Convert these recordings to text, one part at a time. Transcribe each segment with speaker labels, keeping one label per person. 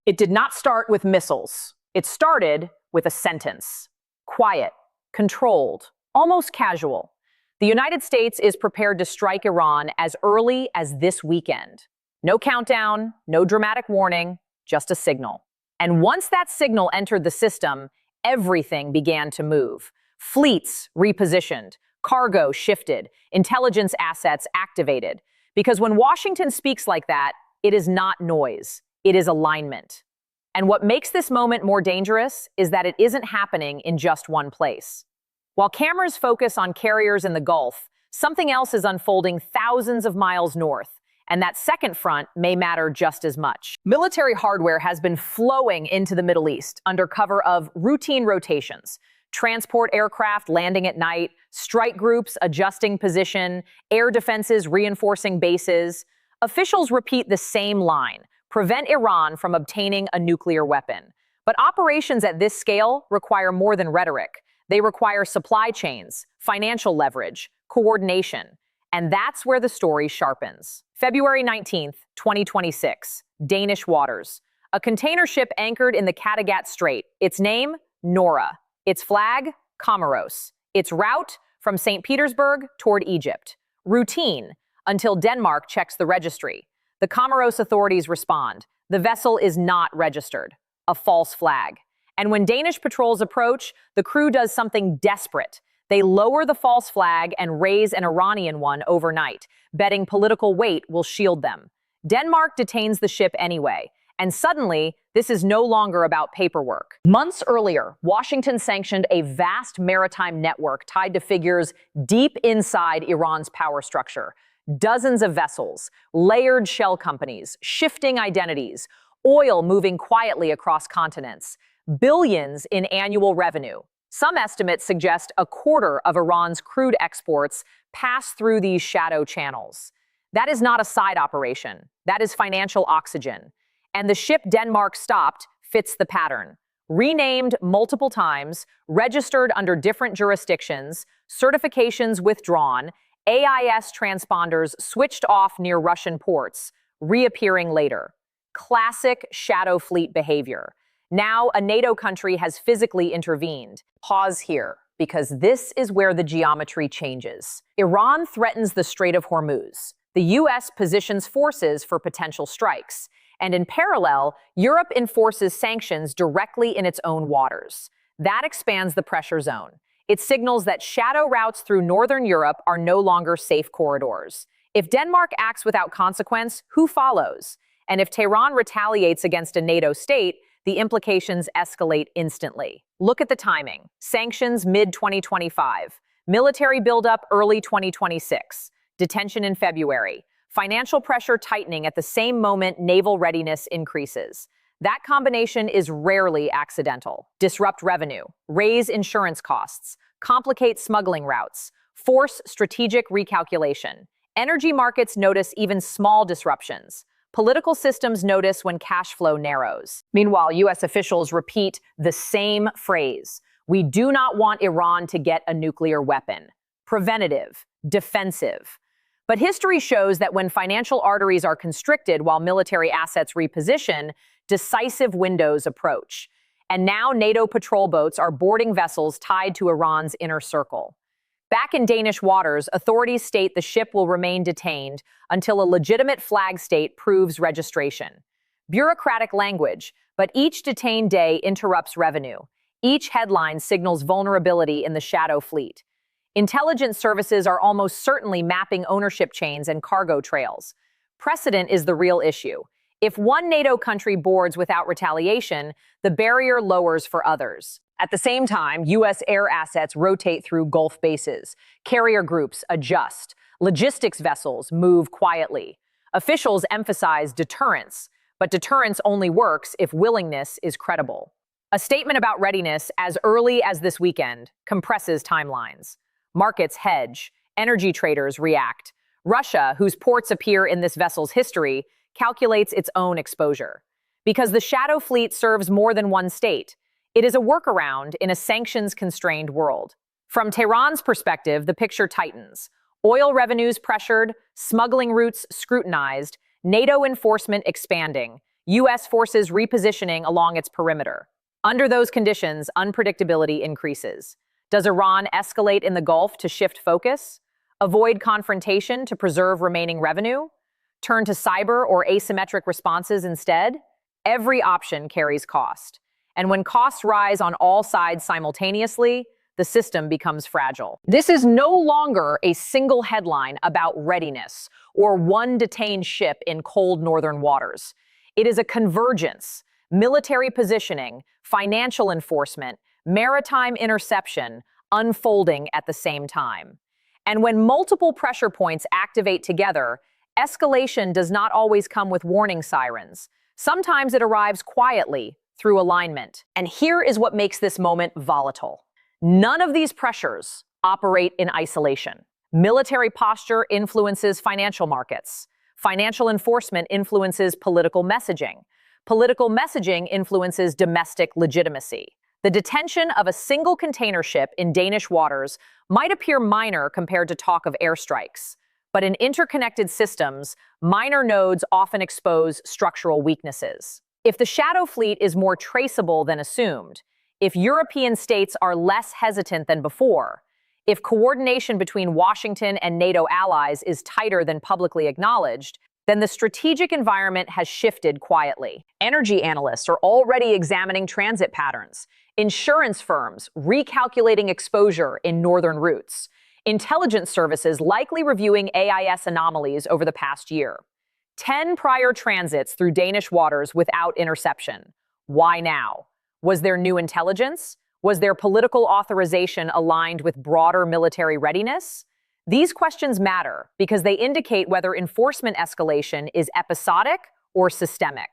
Speaker 1: It did not start with missiles. It started with a sentence. Quiet, controlled, almost casual. The United States is prepared to strike Iran as early as this weekend. No countdown, no dramatic warning, just a signal. And once that signal entered the system, everything began to move. Fleets repositioned, cargo shifted, intelligence assets activated. Because when Washington speaks like that, it is not noise, it is alignment. And what makes this moment more dangerous is that it isn't happening in just one place. While cameras focus on carriers in the Gulf, something else is unfolding thousands of miles north, and that second front may matter just as much. Military hardware has been flowing into the Middle East under cover of routine rotations. Transport aircraft landing at night, strike groups adjusting position, air defenses reinforcing bases. Officials repeat the same line: prevent Iran from obtaining a nuclear weapon. But operations at this scale require more than rhetoric. They require supply chains, financial leverage, coordination. And that's where the story sharpens. February 19th, 2026, Danish waters. A container ship anchored in the Kattegat Strait. Its name, Nora. Its flag, Comoros. Its route, from St. Petersburg toward Egypt. Routine, until Denmark checks the registry. The Comoros authorities respond. The vessel is not registered. A false flag. And when Danish patrols approach, the crew does something desperate. They lower the false flag and raise an Iranian one overnight, betting political weight will shield them. Denmark detains the ship anyway, and suddenly, this is no longer about paperwork. Months earlier, Washington sanctioned a vast maritime network tied to figures deep inside Iran's power structure. Dozens of vessels, layered shell companies, shifting identities, oil moving quietly across continents, billions in annual revenue. Some estimates suggest a quarter of Iran's crude exports pass through these shadow channels. That is not a side operation. That is financial oxygen. And the ship Denmark stopped fits the pattern. Renamed multiple times, registered under different jurisdictions, certifications withdrawn, AIS transponders switched off near Russian ports, reappearing later. Classic shadow fleet behavior. Now, a NATO country has physically intervened. Pause here, because this is where the geometry changes. Iran threatens the Strait of Hormuz. The U.S. positions forces for potential strikes. And in parallel, Europe enforces sanctions directly in its own waters. That expands the pressure zone. It signals that shadow routes through northern Europe are no longer safe corridors. If Denmark acts without consequence, who follows? And if Tehran retaliates against a NATO state, the implications escalate instantly. Look at the timing. Sanctions mid-2025. Military buildup early 2026. Detention in February. Financial pressure tightening at the same moment naval readiness increases. That combination is rarely accidental. Disrupt revenue, raise insurance costs, complicate smuggling routes, force strategic recalculation. Energy markets notice even small disruptions. Political systems notice when cash flow narrows. Meanwhile, U.S. officials repeat the same phrase. We do not want Iran to get a nuclear weapon. Preventative, defensive. But history shows that when financial arteries are constricted while military assets reposition, decisive windows approach. And now NATO patrol boats are boarding vessels tied to Iran's inner circle. Back in Danish waters, authorities state the ship will remain detained until a legitimate flag state proves registration. Bureaucratic language, but each detained day interrupts revenue. Each headline signals vulnerability in the shadow fleet. Intelligence services are almost certainly mapping ownership chains and cargo trails. Precedent is the real issue. If one NATO country boards without retaliation, the barrier lowers for others. At the same time, U.S. air assets rotate through Gulf bases. Carrier groups adjust. Logistics vessels move quietly. Officials emphasize deterrence, but deterrence only works if willingness is credible. A statement about readiness as early as this weekend compresses timelines. Markets hedge. Energy traders react. Russia, whose ports appear in this vessel's history, calculates its own exposure. Because the shadow fleet serves more than one state, it is a workaround in a sanctions-constrained world. From Tehran's perspective, the picture tightens. Oil revenues pressured, smuggling routes scrutinized, NATO enforcement expanding. U.S. forces repositioning along its perimeter. Under those conditions, unpredictability increases. Does Iran escalate in the Gulf to shift focus? Avoid confrontation to preserve remaining revenue? Turn to cyber or asymmetric responses instead? Every option carries cost. And when costs rise on all sides simultaneously, the system becomes fragile. This is no longer a single headline about readiness or one detained ship in cold northern waters. It is a convergence, military positioning, financial enforcement, maritime interception, unfolding at the same time. And when multiple pressure points activate together, escalation does not always come with warning sirens. Sometimes it arrives quietly through alignment. And here is what makes this moment volatile. None of these pressures operate in isolation. Military posture influences financial markets. Financial enforcement influences political messaging. Political messaging influences domestic legitimacy. The detention of a single container ship in Danish waters might appear minor compared to talk of airstrikes. But in interconnected systems, minor nodes often expose structural weaknesses. If the shadow fleet is more traceable than assumed, if European states are less hesitant than before, if coordination between Washington and NATO allies is tighter than publicly acknowledged, then the strategic environment has shifted quietly. Energy analysts are already examining transit patterns, insurance firms recalculating exposure in northern routes, intelligence services likely reviewing AIS anomalies over the past year. 10 prior transits through Danish waters without interception. Why now? Was there new intelligence? Was there political authorization aligned with broader military readiness? These questions matter because they indicate whether enforcement escalation is episodic or systemic.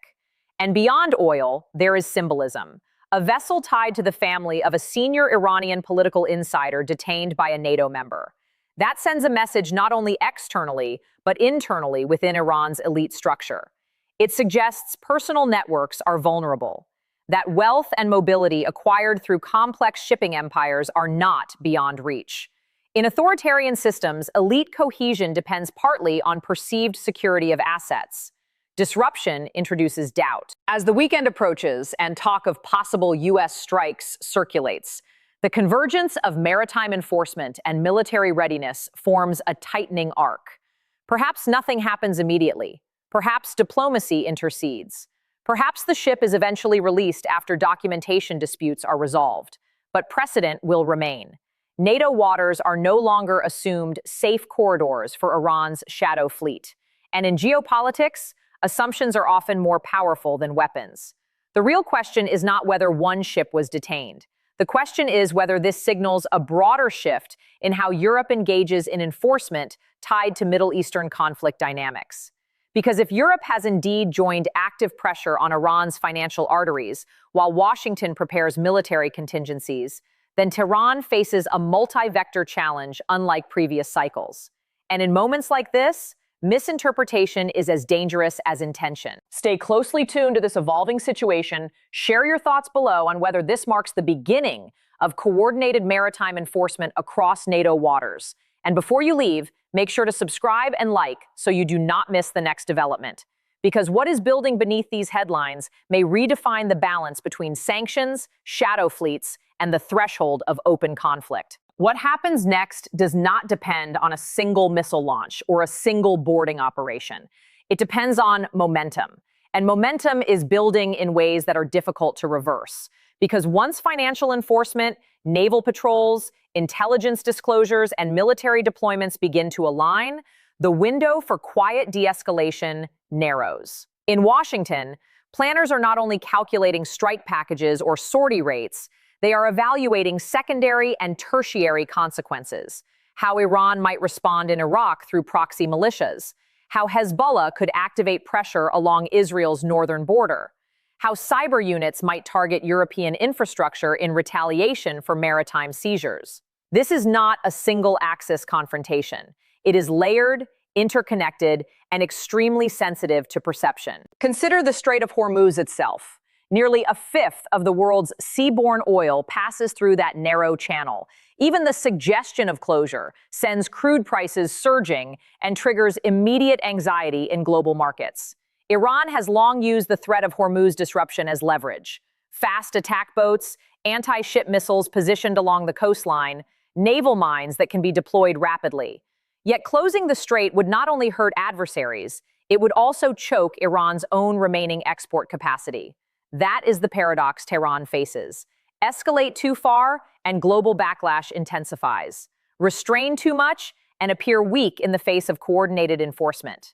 Speaker 1: And beyond oil, there is symbolism. A vessel tied to the family of a senior Iranian political insider detained by a NATO member. That sends a message not only externally, but internally within Iran's elite structure. It suggests personal networks are vulnerable, that wealth and mobility acquired through complex shipping empires are not beyond reach. In authoritarian systems, elite cohesion depends partly on perceived security of assets. Disruption introduces doubt. As the weekend approaches and talk of possible U.S. strikes circulates, the convergence of maritime enforcement and military readiness forms a tightening arc. Perhaps nothing happens immediately. Perhaps diplomacy intercedes. Perhaps the ship is eventually released after documentation disputes are resolved. But precedent will remain. NATO waters are no longer assumed safe corridors for Iran's shadow fleet. And in geopolitics, assumptions are often more powerful than weapons. The real question is not whether one ship was detained. The question is whether this signals a broader shift in how Europe engages in enforcement tied to Middle Eastern conflict dynamics. Because if Europe has indeed joined active pressure on Iran's financial arteries, while Washington prepares military contingencies, then Tehran faces a multi-vector challenge unlike previous cycles. And in moments like this, misinterpretation is as dangerous as intention. Stay closely tuned to this evolving situation. Share your thoughts below on whether this marks the beginning of coordinated maritime enforcement across NATO waters. And before you leave, make sure to subscribe and like so you do not miss the next development. Because what is building beneath these headlines may redefine the balance between sanctions, shadow fleets, and the threshold of open conflict. What happens next does not depend on a single missile launch or a single boarding operation. It depends on momentum. And momentum is building in ways that are difficult to reverse. Because once financial enforcement, naval patrols, intelligence disclosures, and military deployments begin to align, the window for quiet de-escalation narrows. In Washington, planners are not only calculating strike packages or sortie rates, they are evaluating secondary and tertiary consequences, how Iran might respond in Iraq through proxy militias, how Hezbollah could activate pressure along Israel's northern border, how cyber units might target European infrastructure in retaliation for maritime seizures. This is not a single-axis confrontation. It is layered, interconnected, and extremely sensitive to perception. Consider the Strait of Hormuz itself. Nearly a fifth of the world's seaborne oil passes through that narrow channel. Even the suggestion of closure sends crude prices surging and triggers immediate anxiety in global markets. Iran has long used the threat of Hormuz disruption as leverage. Fast attack boats, anti-ship missiles positioned along the coastline, naval mines that can be deployed rapidly. Yet closing the strait would not only hurt adversaries, it would also choke Iran's own remaining export capacity. That is the paradox Tehran faces. Escalate too far, and global backlash intensifies. Restrain too much, and appear weak in the face of coordinated enforcement.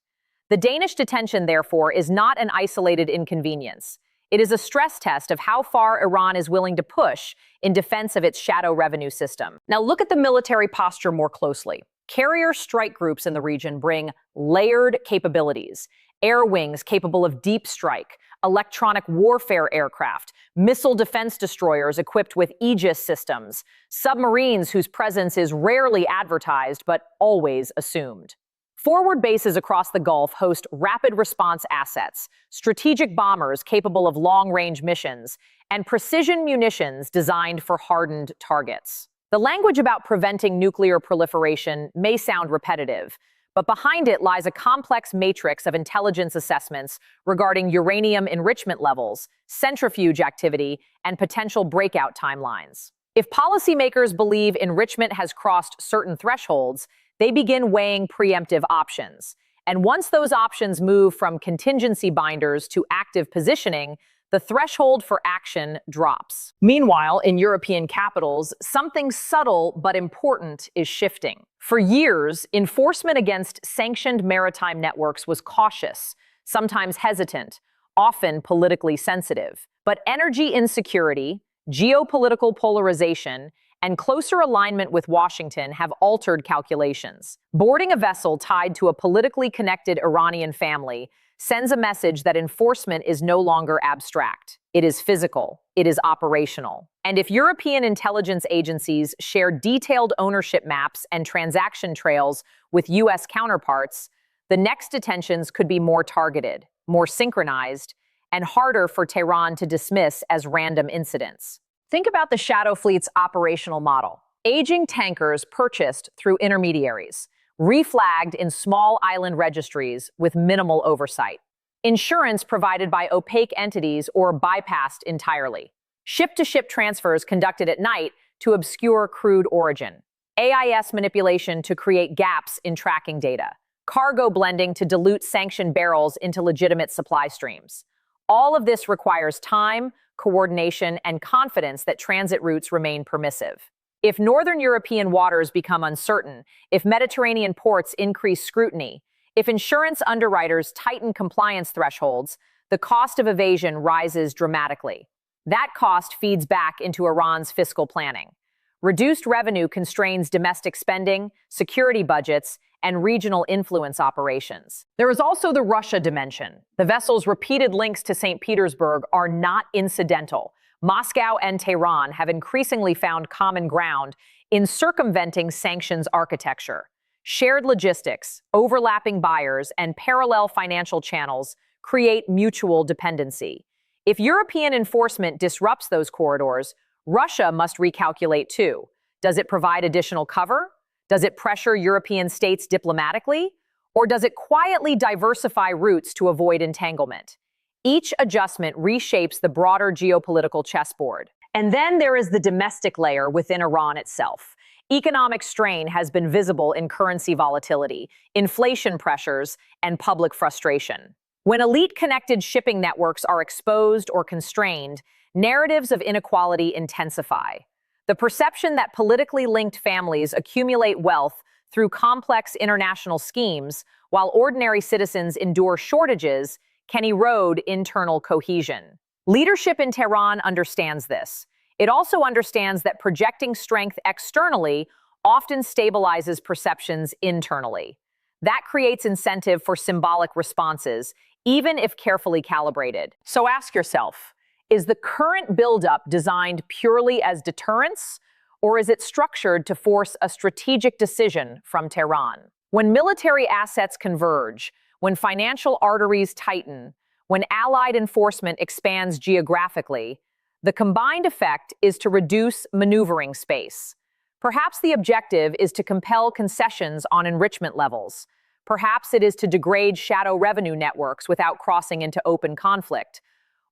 Speaker 1: The Danish detention, therefore, is not an isolated inconvenience. It is a stress test of how far Iran is willing to push in defense of its shadow revenue system. Now look at the military posture more closely. Carrier strike groups in the region bring layered capabilities, air wings capable of deep strike, electronic warfare aircraft, missile defense destroyers equipped with Aegis systems, submarines whose presence is rarely advertised but always assumed. Forward bases across the Gulf host rapid response assets, strategic bombers capable of long-range missions, and precision munitions designed for hardened targets. The language about preventing nuclear proliferation may sound repetitive, but behind it lies a complex matrix of intelligence assessments regarding uranium enrichment levels, centrifuge activity, and potential breakout timelines. If policymakers believe enrichment has crossed certain thresholds, they begin weighing preemptive options. And once those options move from contingency binders to active positioning, the threshold for action drops. Meanwhile, in European capitals, something subtle but important is shifting. For years, enforcement against sanctioned maritime networks was cautious, sometimes hesitant, often politically sensitive. But energy insecurity, geopolitical polarization, and closer alignment with Washington have altered calculations. Boarding a vessel tied to a politically connected Iranian family sends a message that enforcement is no longer abstract. It is physical. It is operational. And if European intelligence agencies share detailed ownership maps and transaction trails with U.S. counterparts, the next detentions could be more targeted, more synchronized, and harder for Tehran to dismiss as random incidents. Think about the Shadow Fleet's operational model. Aging tankers purchased through intermediaries, reflagged in small island registries with minimal oversight. Insurance provided by opaque entities or bypassed entirely. Ship-to-ship transfers conducted at night to obscure crude origin. AIS manipulation to create gaps in tracking data. Cargo blending to dilute sanctioned barrels into legitimate supply streams. All of this requires time, coordination, and confidence that transit routes remain permissive. If northern European waters become uncertain, if Mediterranean ports increase scrutiny, if insurance underwriters tighten compliance thresholds, the cost of evasion rises dramatically. That cost feeds back into Iran's fiscal planning. Reduced revenue constrains domestic spending, security budgets, and regional influence operations. There is also the Russia dimension. The vessel's repeated links to St. Petersburg are not incidental. Moscow and Tehran have increasingly found common ground in circumventing sanctions architecture. Shared logistics, overlapping buyers, and parallel financial channels create mutual dependency. If European enforcement disrupts those corridors, Russia must recalculate too. Does it provide additional cover? Does it pressure European states diplomatically? Or does it quietly diversify routes to avoid entanglement? Each adjustment reshapes the broader geopolitical chessboard. And then there is the domestic layer within Iran itself. Economic strain has been visible in currency volatility, inflation pressures, and public frustration. When elite-connected shipping networks are exposed or constrained, narratives of inequality intensify. The perception that politically linked families accumulate wealth through complex international schemes, while ordinary citizens endure shortages, can erode internal cohesion. Leadership in Tehran understands this. It also understands that projecting strength externally often stabilizes perceptions internally. That creates incentive for symbolic responses, even if carefully calibrated. So ask yourself, is the current buildup designed purely as deterrence, or is it structured to force a strategic decision from Tehran? When military assets converge, when financial arteries tighten, when allied enforcement expands geographically, the combined effect is to reduce maneuvering space. Perhaps the objective is to compel concessions on enrichment levels. Perhaps it is to degrade shadow revenue networks without crossing into open conflict.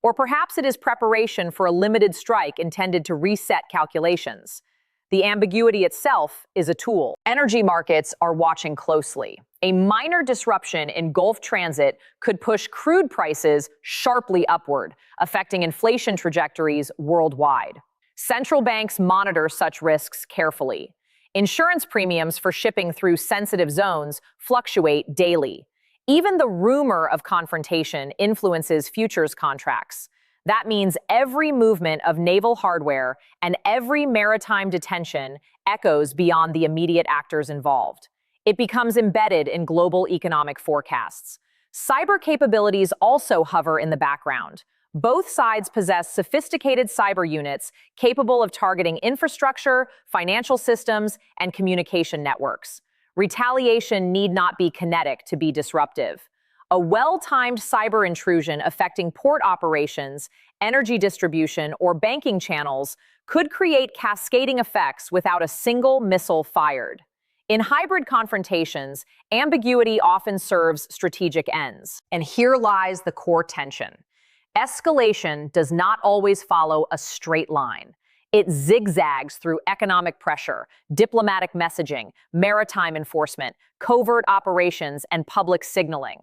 Speaker 1: Or perhaps it is preparation for a limited strike intended to reset calculations. The ambiguity itself is a tool. Energy markets are watching closely. A minor disruption in Gulf transit could push crude prices sharply upward, affecting inflation trajectories worldwide. Central banks monitor such risks carefully. Insurance premiums for shipping through sensitive zones fluctuate daily. Even the rumor of confrontation influences futures contracts. That means every movement of naval hardware and every maritime detention echoes beyond the immediate actors involved. It becomes embedded in global economic forecasts. Cyber capabilities also hover in the background. Both sides possess sophisticated cyber units capable of targeting infrastructure, financial systems, and communication networks. Retaliation need not be kinetic to be disruptive. A well-timed cyber intrusion affecting port operations, energy distribution, or banking channels could create cascading effects without a single missile fired. In hybrid confrontations, ambiguity often serves strategic ends. And here lies the core tension. Escalation does not always follow a straight line. It zigzags through economic pressure, diplomatic messaging, maritime enforcement, covert operations, and public signaling.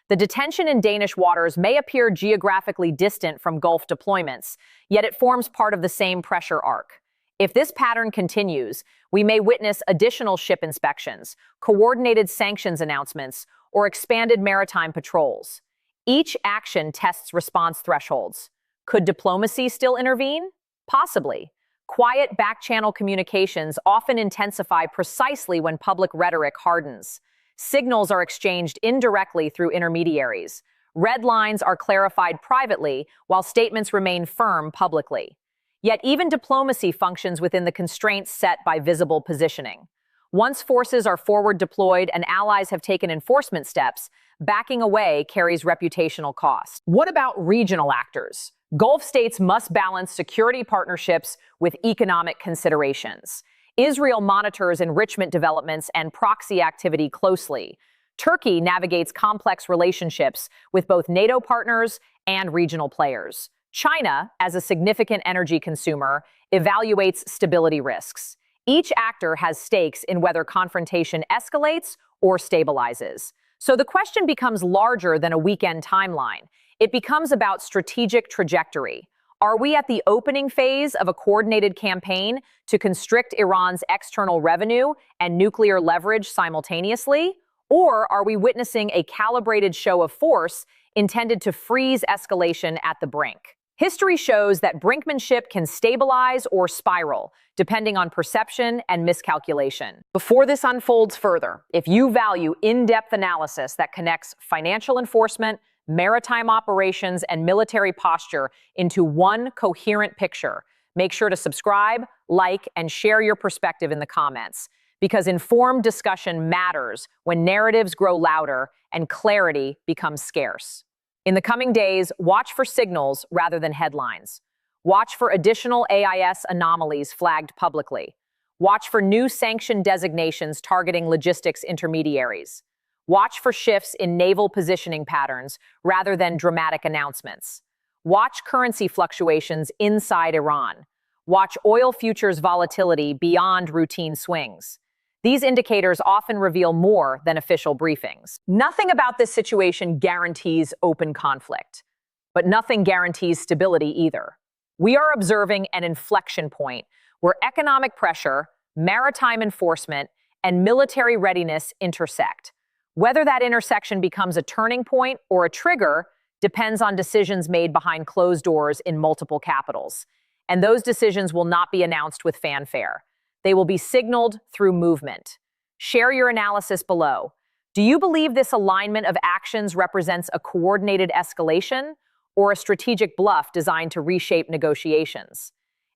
Speaker 1: The detention in Danish waters may appear geographically distant from Gulf deployments, yet it forms part of the same pressure arc. If this pattern continues, we may witness additional ship inspections, coordinated sanctions announcements, or expanded maritime patrols. Each action tests response thresholds. Could diplomacy still intervene? Possibly. Quiet back-channel communications often intensify precisely when public rhetoric hardens. Signals are exchanged indirectly through intermediaries. Red lines are clarified privately, while statements remain firm publicly. Yet even diplomacy functions within the constraints set by visible positioning. Once forces are forward deployed and allies have taken enforcement steps, backing away carries reputational cost. What about regional actors? Gulf states must balance security partnerships with economic considerations. Israel monitors enrichment developments and proxy activity closely. Turkey navigates complex relationships with both NATO partners and regional players. China, as a significant energy consumer, evaluates stability risks. Each actor has stakes in whether confrontation escalates or stabilizes. So the question becomes larger than a weekend timeline. It becomes about strategic trajectory. Are we at the opening phase of a coordinated campaign to constrict Iran's external revenue and nuclear leverage simultaneously? Or are we witnessing a calibrated show of force intended to freeze escalation at the brink? History shows that brinkmanship can stabilize or spiral, depending on perception and miscalculation. Before this unfolds further, if you value in-depth analysis that connects financial enforcement, maritime operations, and military posture into one coherent picture, make sure to subscribe, like, and share your perspective in the comments, because informed discussion matters when narratives grow louder and clarity becomes scarce. In the coming days, watch for signals rather than headlines. Watch for additional AIS anomalies flagged publicly. Watch for new sanction designations targeting logistics intermediaries. Watch for shifts in naval positioning patterns rather than dramatic announcements. Watch currency fluctuations inside Iran. Watch oil futures volatility beyond routine swings. These indicators often reveal more than official briefings. Nothing about this situation guarantees open conflict, but nothing guarantees stability either. We are observing an inflection point where economic pressure, maritime enforcement, and military readiness intersect. Whether that intersection becomes a turning point or a trigger depends on decisions made behind closed doors in multiple capitals. And those decisions will not be announced with fanfare. They will be signaled through movement. Share your analysis below. Do you believe this alignment of actions represents a coordinated escalation or a strategic bluff designed to reshape negotiations?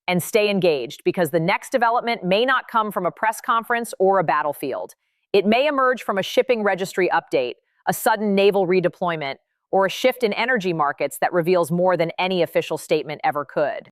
Speaker 1: And stay engaged, because the next development may not come from a press conference or a battlefield. It may emerge from a shipping registry update, a sudden naval redeployment, or a shift in energy markets that reveals more than any official statement ever could.